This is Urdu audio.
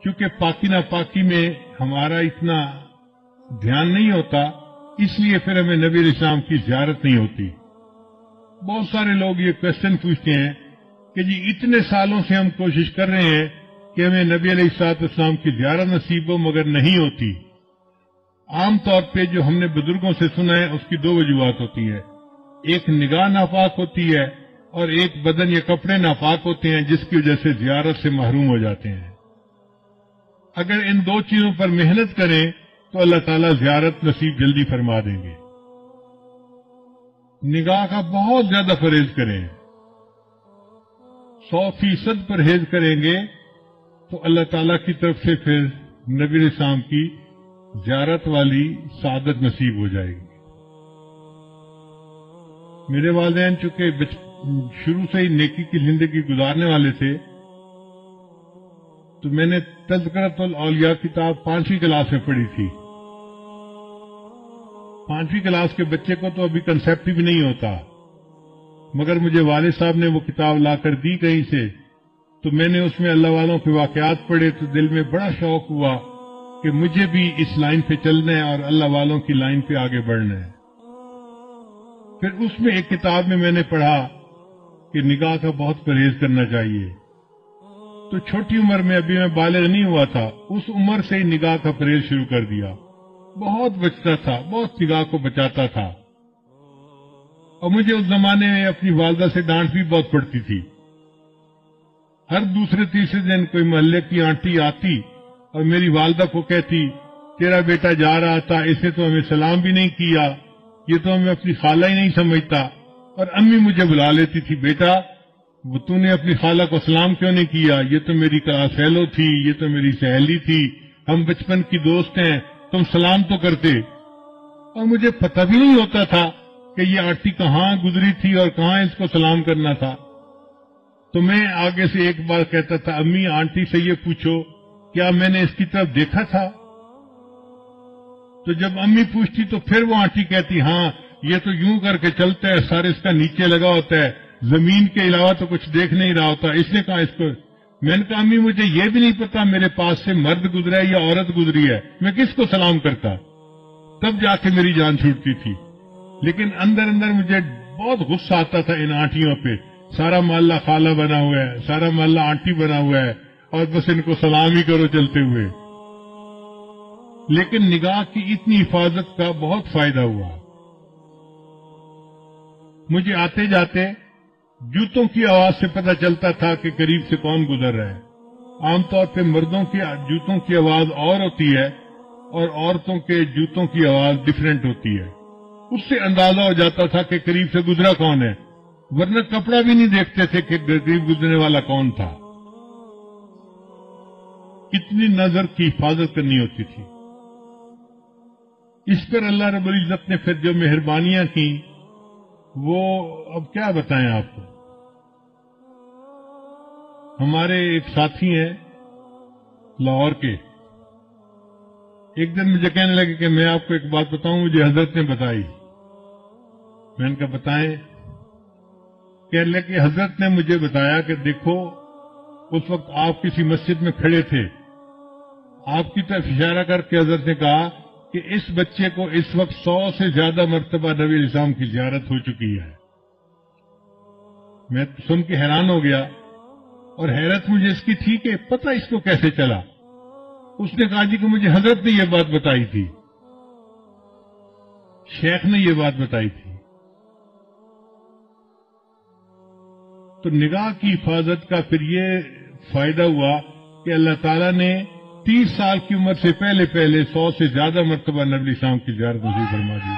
کیونکہ پاکی ناپاکی میں ہمارا اتنا دھیان نہیں ہوتا، اس لیے پھر ہمیں نبی علیہ السلام کی زیارت نہیں ہوتی۔ بہت سارے لوگ یہ کوشچن پوچھتے ہیں کہ جی اتنے سالوں سے ہم کوشش کر رہے ہیں کہ ہمیں نبی علیہ السلام کی زیارت نصیب ہو، مگر نہیں ہوتی۔ عام طور پہ جو ہم نے بزرگوں سے سنا ہے اس کی دو وجوہات ہوتی ہیں، ایک نگاہ ناپاک ہوتی ہے اور ایک بدن یا کپڑے ناپاک ہوتے ہیں، جس کی وجہ سے زیارت سے محروم ہو جاتے ہیں۔ اگر ان دو چیزوں پر محنت کریں تو اللہ تعالیٰ زیارت نصیب جلدی فرما دیں گے۔ نگاہ کا بہت زیادہ پرہیز کریں، 100% پرہیز کریں گے تو اللہ تعالیٰ کی طرف سے پھر نبی علیہ السلام کی زیارت والی سعادت نصیب ہو جائے گی۔ میرے والدین چونکہ شروع سے ہی نیکی کی زندگی گزارنے والے تھے، تو میں نے تذکرۃ الاولیاء کتاب 5ویں کلاس میں پڑھی تھی۔ 5ویں کلاس کے بچے کو تو ابھی کنسیپٹ بھی نہیں ہوتا، مگر مجھے والد صاحب نے وہ کتاب لا کر دی کہیں سے، تو میں نے اس میں اللہ والوں کے واقعات پڑھے تو دل میں بڑا شوق ہوا کہ مجھے بھی اس لائن پہ چلنا ہے اور اللہ والوں کی لائن پہ آگے بڑھنا ہے۔ پھر اس میں ایک کتاب میں نے پڑھا کہ نگاہ کا بہت پرہیز کرنا چاہیے۔ تو چھوٹی عمر میں، ابھی میں بالغ نہیں ہوا تھا، اس عمر سے ہی نگاہ کا پرہیز شروع کر دیا۔ بہت بچتا تھا، بہت نگاہ کو بچاتا تھا، اور مجھے اس زمانے میں اپنی والدہ سے ڈانٹ بھی بہت پڑتی تھی۔ ہر دوسرے تیسرے دن کوئی محلے کی آنٹی آتی اور میری والدہ کو کہتی، تیرا بیٹا جا رہا تھا، اس نے تو ہمیں سلام بھی نہیں کیا، یہ تو ہمیں اپنی خالہ ہی نہیں سمجھتا۔ اور امی مجھے بلا لیتی تھی، بیٹا وہ تو نے اپنی خالہ کو سلام کیوں نہیں کیا، یہ تو میری کلاس فیلو تھی، یہ تو میری سہیلی تھی، ہم بچپن کی دوست ہیں، تم سلام تو کرتے۔ اور مجھے پتہ بھی نہیں ہوتا تھا کہ یہ آنٹی کہاں گزری تھی اور کہاں اس کو سلام کرنا تھا۔ تو میں آگے سے ایک بار کہتا تھا، امی آنٹی سے یہ پوچھو کیا میں نے اس کی طرف دیکھا تھا؟ تو جب امی پوچھتی تو پھر وہ آنٹی کہتی، ہاں یہ تو یوں کر کے چلتا ہے، سارے اس کا نیچے لگا ہوتا ہے، زمین کے علاوہ تو کچھ دیکھ نہیں رہا ہوتا، اس نے کہا اس کو۔ میں نے کہا امی مجھے یہ بھی نہیں پتا میرے پاس سے مرد گزرا ہے یا عورت گزری ہے، میں کس کو سلام کرتا؟ تب جا کے میری جان چھوٹتی تھی۔ لیکن اندر اندر مجھے بہت غصہ آتا تھا ان آنٹیوں پہ، سارا محلہ خالہ بنا ہوا ہے، سارا محلہ آنٹی بنا ہوا ہے، اور بس ان کو سلام ہی کرو چلتے ہوئے۔ لیکن نگاہ کی اتنی حفاظت کا بہت فائدہ ہوا۔ مجھے آتے جاتے جوتوں کی آواز سے پتہ چلتا تھا کہ قریب سے کون گزر رہا ہے۔ عام طور پہ مردوں کی جوتوں کی آواز اور ہوتی ہے اور عورتوں کے جوتوں کی آواز ڈیفرنٹ ہوتی ہے۔ اس سے اندازہ ہو جاتا تھا کہ قریب سے گزرا کون ہے، ورنہ کپڑا بھی نہیں دیکھتے تھے کہ قریب گزرنے والا کون تھا۔ کتنی نظر کی حفاظت کرنی ہوتی تھی۔ اس پر اللہ رب العزت نے پھر جو مہربانیاں کی وہ اب کیا بتائیں آپ کو۔ ہمارے ایک ساتھی ہیں لاہور کے، ایک دن مجھے کہنے لگے کہ میں آپ کو ایک بات بتاؤں، مجھے حضرت نے بتائی۔ میں نے کہا بتائیں۔ کہنے لگے کہ حضرت نے مجھے بتایا کہ دیکھو اس وقت آپ کسی مسجد میں کھڑے تھے، آپ کی طرف اشارہ کر کے حضرت نے کہا کہ اس بچے کو اس وقت 100 سے زیادہ مرتبہ نبی علیہ السلام کی زیارت ہو چکی ہے۔ میں سن کے حیران ہو گیا، اور حیرت مجھے اس کی تھی کہ پتہ اس کو کیسے چلا۔ اس نے کہا جی کہ مجھے حضرت نے یہ بات بتائی تھی، شیخ نے یہ بات بتائی تھی۔ تو نگاہ کی حفاظت کا پھر یہ فائدہ ہوا کہ اللہ تعالیٰ نے 30 سال کی عمر سے پہلے 100 سے زیادہ مرتبہ نبی السلام کی زیارت نصیب فرما دی۔